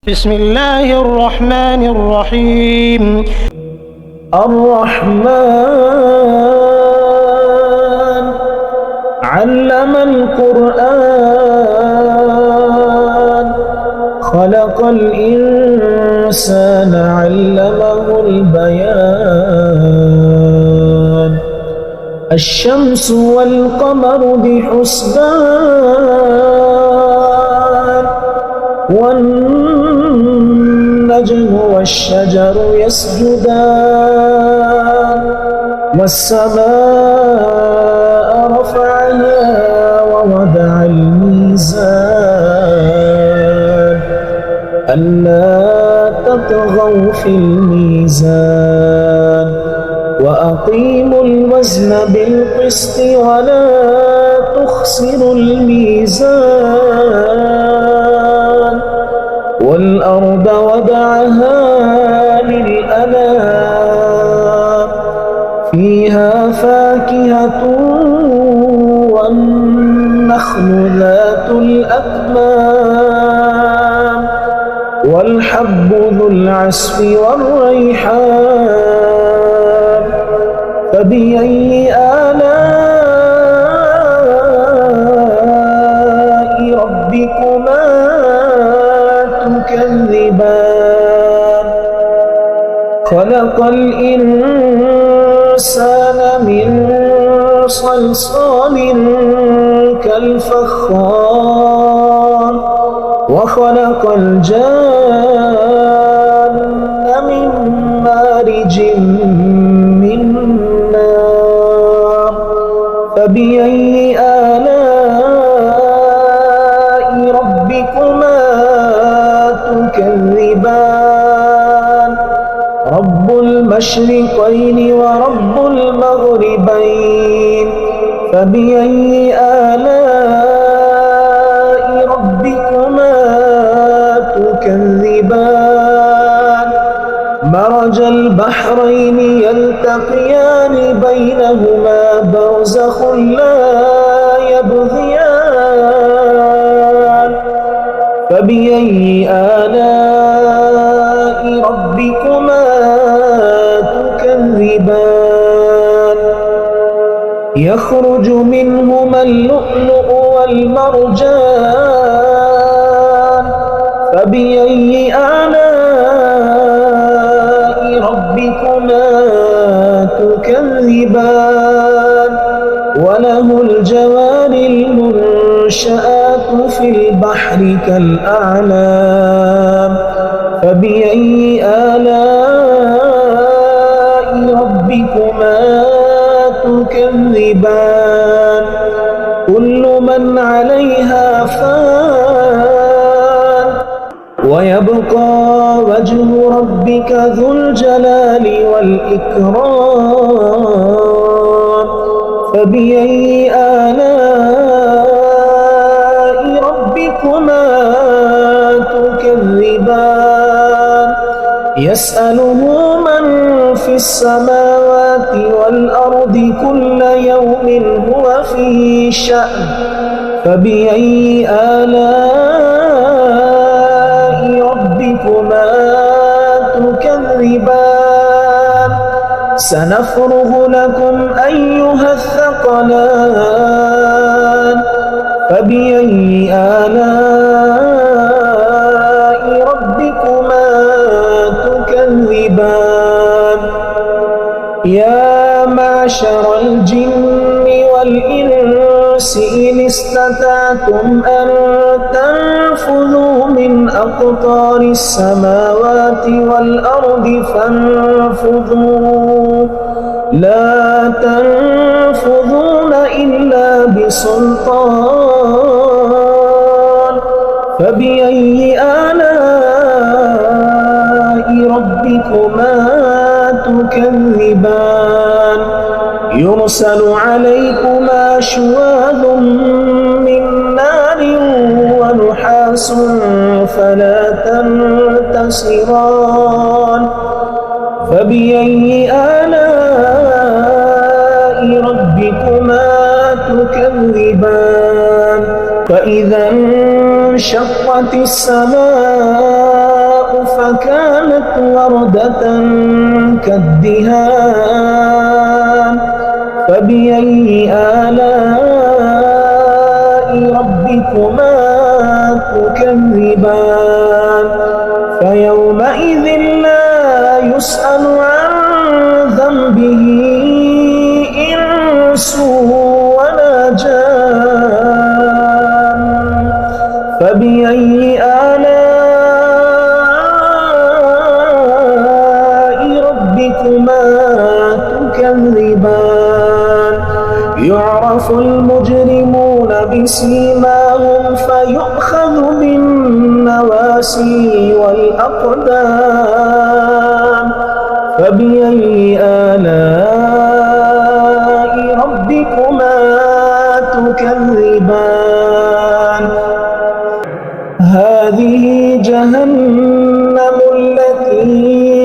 بسم الله الرحمن الرحيم. الرحمن علم القرآن خلق الإنسان علمه البيان الشمس والقمر بحسبان والنجم والشجر يسجدان والسماء رفعها ووضع الميزان ألا تطغوا في الميزان وأقيموا الوزن بالقسط ولا تخسروا الميزان والأرض وضعها للأنام فيها فاكهة والنخل ذات الأكمام والحب ذو العصف والريحان فبأي آلاء ربكما تكذبان خلق الإنسان من صلصال كالفخار وخلق الجان من مارج من نار فبأي آلاء ربكما تكذبان رب المشرقين ورب المغربين فبأي آلاء ربكما تكذبان مرج البحرين يلتقيان بينهما برزخ لا يبغيان فبأي آلاء ربكما تكذبان يخرج منهما اللؤلؤ والمرجان فبأي آلاء ربكما تكذبان وله الجوار المنشآت في البحر كالأعلام فبأي آلاء ربكما تكذبان كل من عليها فان ويبقى وجه ربك ذو الجلال والإكرام فبأي آلاء ربكما تكذبان يسأله من في السماوات والأرض كل يوم هو في شأن فبأي آلاء ربكما تكذبان سنفرغ لكم أيها الثقلان فبأي آلاء ربكما تكذبان يا معشر الجن والإنس إن استطعتم أن تنفذوا من أقطار السماوات والأرض فانفذوا لا تنفذون إلا بسلطان فبأي آلاء ربكما تكذبان يرسل عليكما شواظ من نار ونحاس فلا تنتصران فبأي آلاء ربكما تكذبان فإذا انشقت السماء كانت وردة كالدهان فبأي آلاء ربكما تكذبان فيومئذ لا يسأل عن ذنبه إنس ولا جان فبأي آلاء ربكما تكذبان يعرف المجرمون بسيماهم فيؤخذ بالنواسي والأقدام فبأي آلاء ربكما تكذبان هذه جهنم التي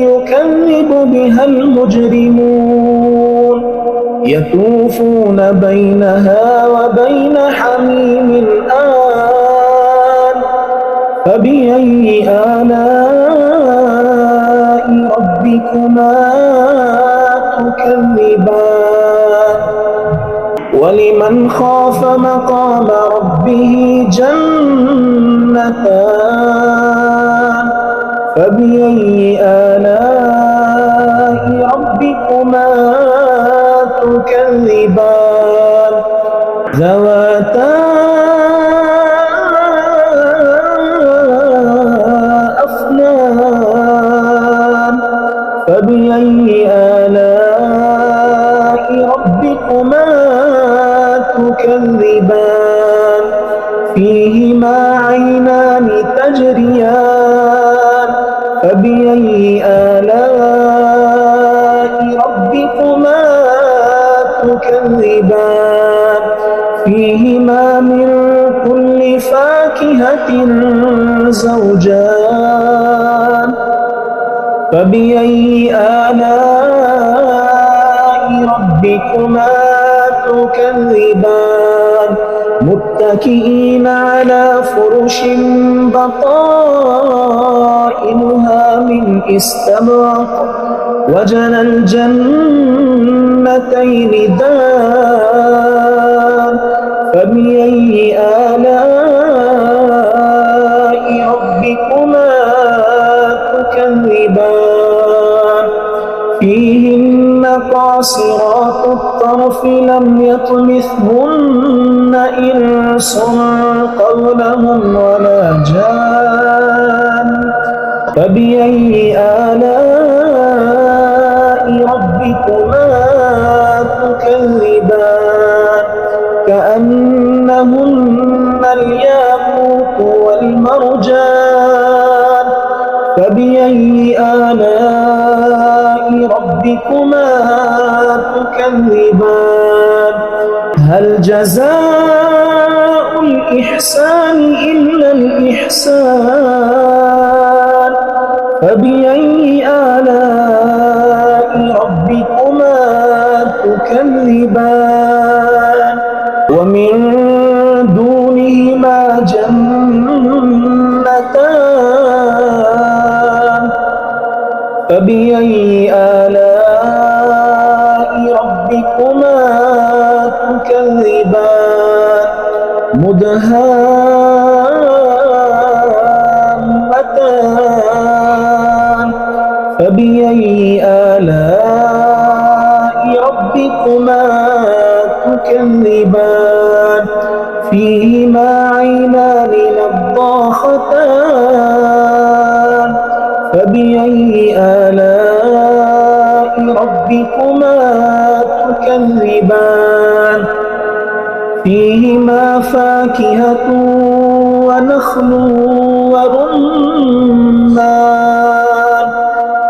يكذب بها المجرمون يطوفون بينها وبين حميم آن فبأي آلاء ربكما تكذبان ولمن خاف مقام ربه جنتان فبأي آلاء ربكما تكذبان ذواتا أفنان فبأي آلاء ربكما تكذبان فيهما عينان تجريان فبأي آلاء ربكما تكذبان فيهما من كل فاكهة زوجان فبأي آلاء ربكما تكذبان متكئين على فرش بطائنها من استبرق وجنى الجنتين دان فبأي آلاء ربكما تكذبان فيهن قاصرات الطرف لم يطمثهن إنس قبلهم ولا جان فبأي آلاء ربكما تكذبان كأنهن الياقوت والمرجان فبأي آلاء ربكما تكذبان هل جزاء الإحسان إلا الإحسان فبأي آلاء ربكما تكذبان ومن دونهما جنتان فبأي آلاء ربكما تكذبان مدهامتان فبأي آلاء ربكما تكذبان فيهما عينان نضاختان فبأي آلاء ربكما تكذبان فيهما فاكهة ونخل ورمان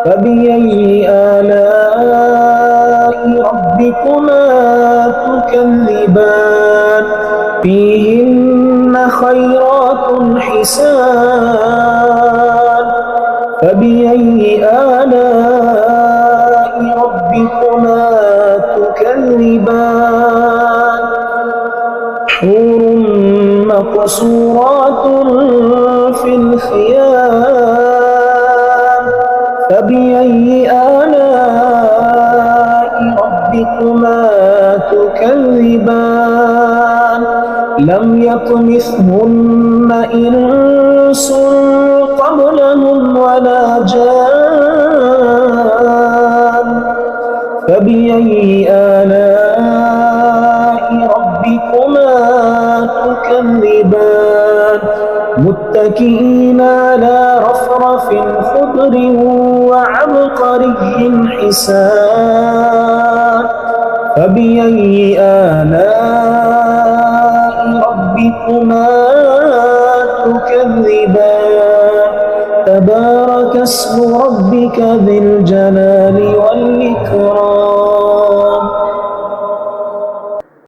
فبأي آلاء ربكما تكذبان فيهن خيرات حسان فبأي آلاء ربكما تكذبان حور مقصورات في الخيام لم يطمثهن إنس قبلهم ولا جان فبأي آلاء ربكما تكذبان متكئين على رفرف خضر وعبقري حسان فبأي آلاء ربكما تكذبان تبارك اسم ربك ذي الجلال